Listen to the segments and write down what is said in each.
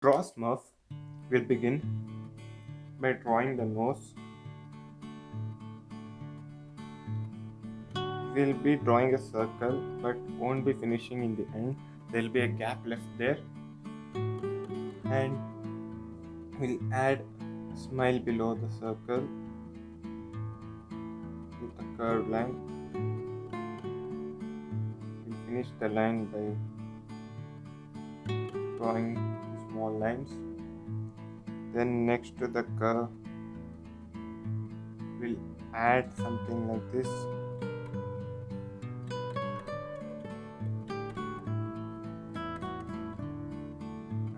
Draw Smurf will begin by drawing the nose. We'll be drawing a circle but won't be finishing in the end. There'll be a gap left there, and we'll add a smile below the circle with a curved line. We'll finish the line by drawing small lines. Then next to the curve, we'll add something like this.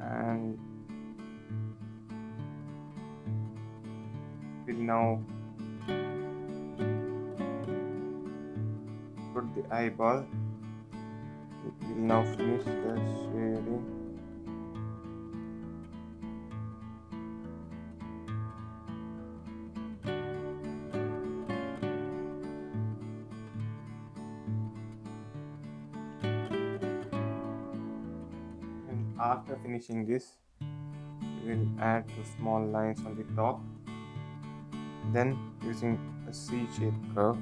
And we'll now put the eyeball. We'll now finish the shading. And after finishing this, we'll add two small lines on the top. Then using a C-shaped curve,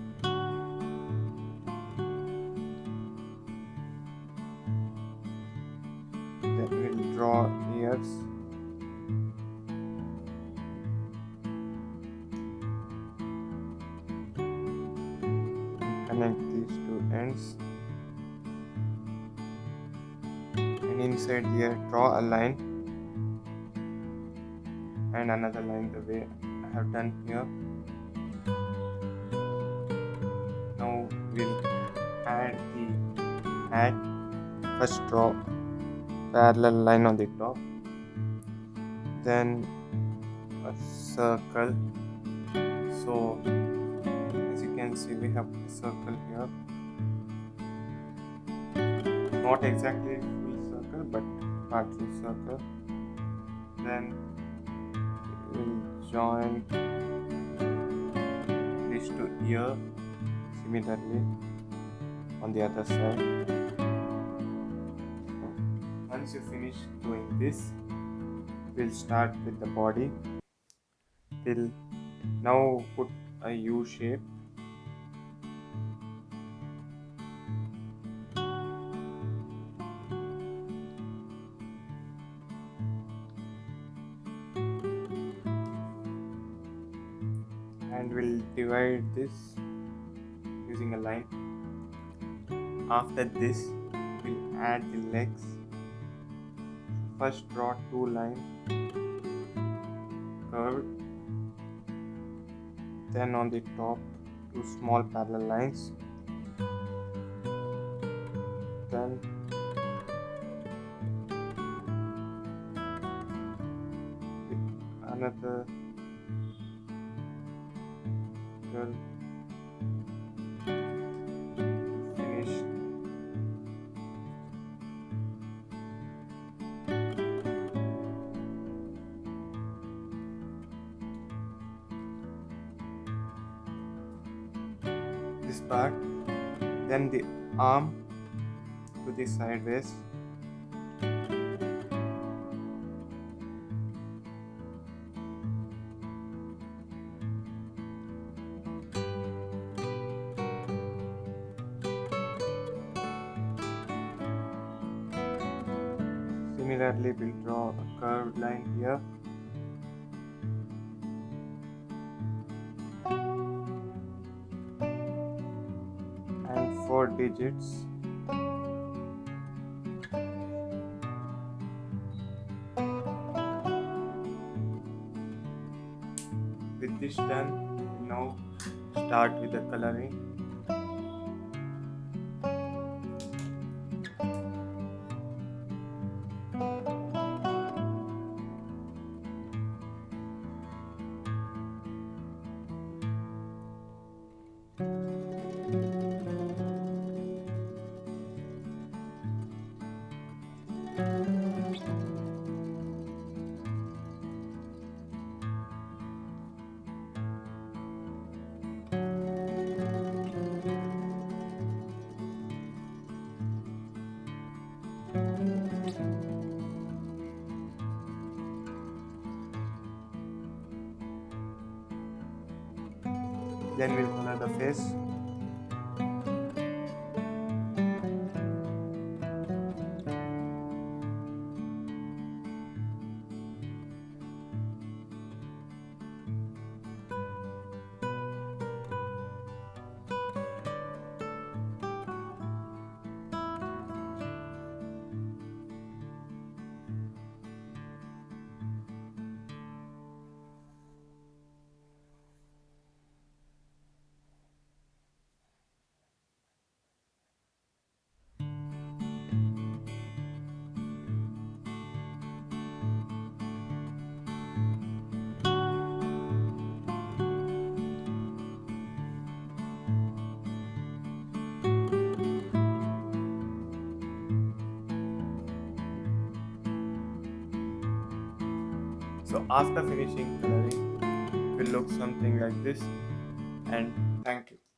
then we'll draw ears. And connect these two ends. And inside here, draw a line and another line the way I have done here. Now we'll add the hat. First draw parallel line on the top, then a circle. So as you can see, we have a circle here, not exactly full circle but partly circle. Then we'll join these two ears similarly on the other side. Once you finish doing this, we'll start with the body. We'll now put a U shape. And we'll divide this using a line. After this, we'll add the legs. First draw two lines curved, then on the top two small parallel lines, then another curve. Finish. This part, then the arm to the sideways. Similarly, we'll draw a curved line here. And 4 digits. With this done, we now start with the coloring. Then we'll color the face. So after finishing coloring, it will look something like this. And thank you.